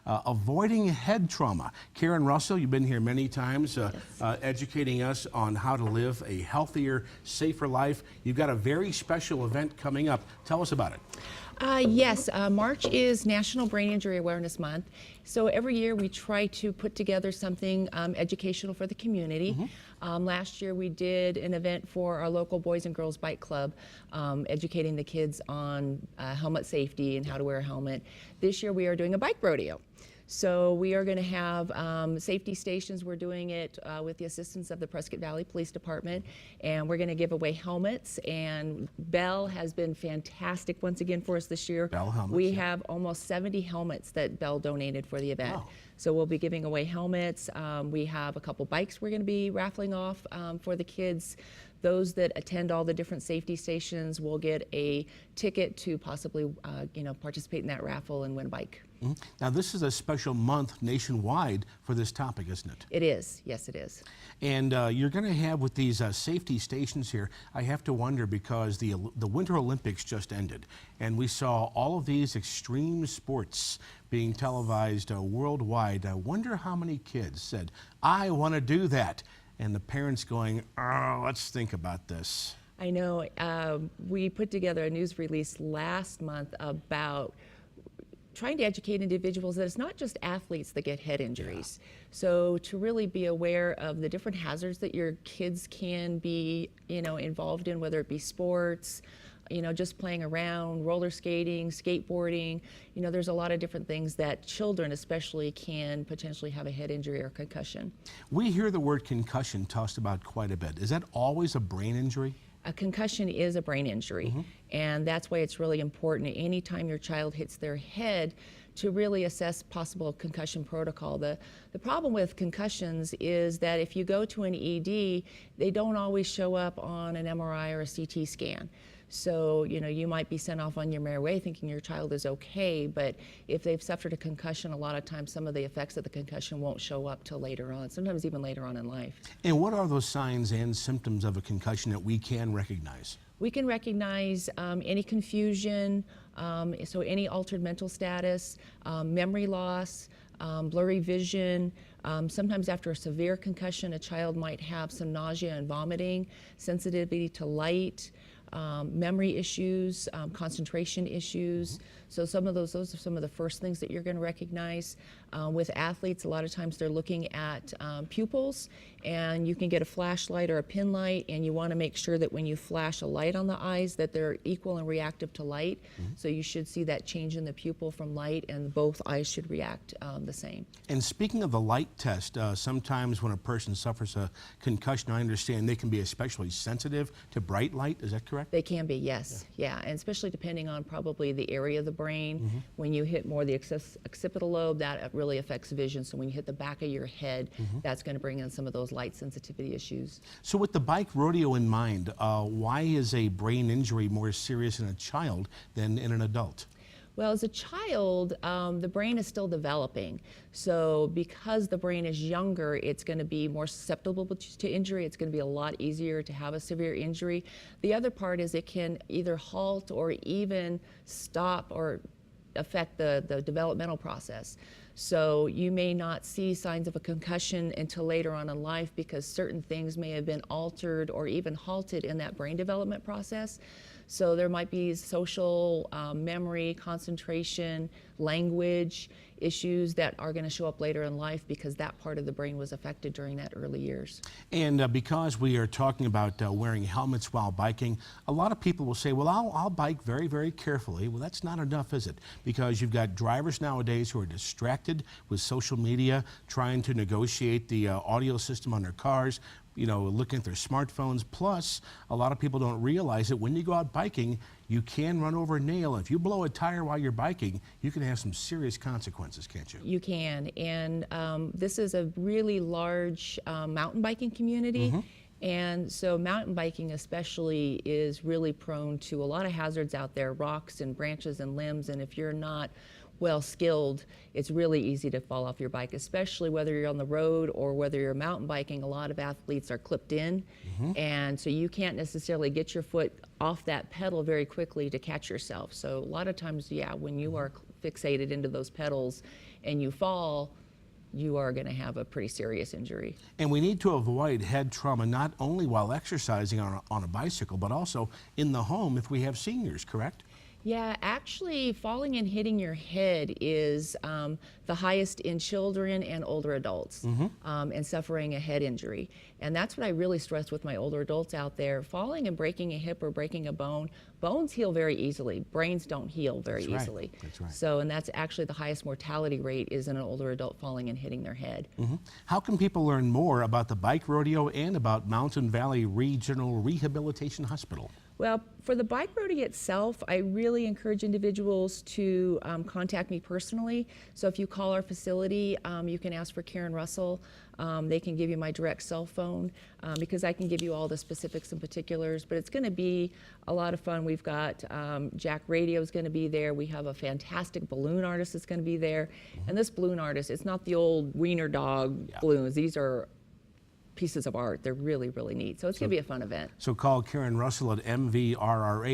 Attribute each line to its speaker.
Speaker 1: avoiding head trauma. Karen Russell, you've been here many times educating us on how to live a healthier, safer life. You've got a very special event coming up. Tell us about it.
Speaker 2: Yes, March is National Brain Injury Awareness Month. So every year we try to put together something educational for the community. Last year we did an event for our local Boys and Girls Bike Club, educating the kids on helmet safety and how to wear a helmet. This year we are doing a bike rodeo. So we are going to have safety stations. We're doing it with the assistance of the Prescott Valley Police Department, and we're going to give away helmets. And Bell has been fantastic once again for us this year.
Speaker 1: Bell helmets.
Speaker 2: We have almost 70 helmets that Bell donated for the event.
Speaker 1: Wow.
Speaker 2: So we'll be giving away helmets. We have a couple bikes we're going to be raffling off for the kids. Those that attend all the different safety stations will get a ticket to possibly participate in that raffle and win a bike.
Speaker 1: Now, this is a special month nationwide for this topic, isn't it?
Speaker 2: It is. Yes, it is.
Speaker 1: And you're going to have with these safety stations here, I have to wonder because the Winter Olympics just ended, and we saw all of these extreme sports being televised worldwide. I wonder how many kids said, I want to do that. And the parents going, oh, let's think about this.
Speaker 2: I know. We put together a news release last month about trying to educate individuals that it's not just athletes that get head injuries. Yeah. So to really be aware of the different hazards that your kids can be, involved in, whether it be sports, just playing around, roller skating, skateboarding, there's a lot of different things that children especially can potentially have a head injury or concussion.
Speaker 1: We hear the word concussion tossed about quite a bit. Is that always a brain injury?
Speaker 2: A concussion is a brain injury, and that's why it's really important anytime your child hits their head to really assess possible concussion protocol. The problem with concussions is that if you go to an ED, they don't always show up on an MRI or a CT scan. So, you might be sent off on your merry way thinking your child is okay, but if they've suffered a concussion, a lot of times some of the effects of the concussion won't show up till later on, sometimes even later on in life.
Speaker 1: And what are those signs and symptoms of a concussion that we can recognize?
Speaker 2: We can recognize any confusion, so any altered mental status, memory loss, blurry vision. Sometimes after a severe concussion, a child might have some nausea and vomiting, sensitivity to light, memory issues, concentration issues. So those are some of the first things that you're going to recognize. With athletes, a lot of times they're looking at pupils, and you can get a flashlight or a pin light, and you want to make sure that when you flash a light on the eyes that they're equal and reactive to light. So you should see that change in the pupil from light, and both eyes should react the same. And
Speaker 1: speaking of the light test, sometimes when a person suffers a concussion, I understand they can be especially sensitive to bright light. Is that correct?
Speaker 2: They can be, yes. Yeah, and especially depending on probably the area of the brain. When you hit more the occipital lobe, that really affects vision. So when you hit the back of your head, that's going to bring in some of those light sensitivity issues.
Speaker 1: So with the bike rodeo in mind, why is a brain injury more serious in a child than in an adult?
Speaker 2: Well, as a child, the brain is still developing. So because the brain is younger, it's going to be more susceptible to injury. It's going to be a lot easier to have a severe injury. The other part is it can either halt or even stop or affect the developmental process. So you may not see signs of a concussion until later on in life because certain things may have been altered or even halted in that brain development process. So there might be social, memory, concentration, language issues that are going to show up later in life because that part of the brain was affected during that early years.
Speaker 1: And because we are talking about wearing helmets while biking, a lot of people will say, well, I'll bike very, very carefully. Well, that's not enough, is it? Because you've got drivers nowadays who are distracted with social media, trying to negotiate the audio system on their cars, looking at their smartphones. Plus, a lot of people don't realize that when you go out biking, you can run over a nail. If you blow a tire while you're biking, you can have some serious consequences, can't you?
Speaker 2: You can, and this is a really large mountain biking community. And so mountain biking especially is really prone to a lot of hazards out there, rocks and branches and limbs, and if you're not well skilled, it's really easy to fall off your bike, especially whether you're on the road or whether you're mountain biking. A lot of athletes are clipped in, and so you can't necessarily get your foot off that pedal very quickly to catch yourself. So a lot of times, yeah, when you are fixated into those pedals and you fall, you are going to have a pretty serious injury.
Speaker 1: And we need to avoid head trauma not only while exercising on a bicycle, but also in the home if we have seniors, correct?
Speaker 2: Yeah, actually, falling and hitting your head is the highest in children and older adults, and suffering a head injury. And that's what I really stress with my older adults out there. Falling and breaking a hip or breaking a bone, bones heal very easily. Brains don't heal very easily.
Speaker 1: That's right.
Speaker 2: So, and that's actually the highest mortality rate is in an older adult falling and hitting their head.
Speaker 1: How can people learn more about the bike rodeo and about Mountain Valley Regional Rehabilitation Hospital?
Speaker 2: Well, for the bike rodeo itself, I really encourage individuals to contact me personally. So if you call our facility, you can ask for Karen Russell. They can give you my direct cell phone because I can give you all the specifics and particulars, but it's going to be a lot of fun. We've got Jack Radio is going to be there. We have a fantastic balloon artist that's going to be there. And this balloon artist, it's not the old wiener dog balloons. These are pieces of art. They're really, really neat. So it's going to be a fun event.
Speaker 1: So call Karen Russell at MVRRH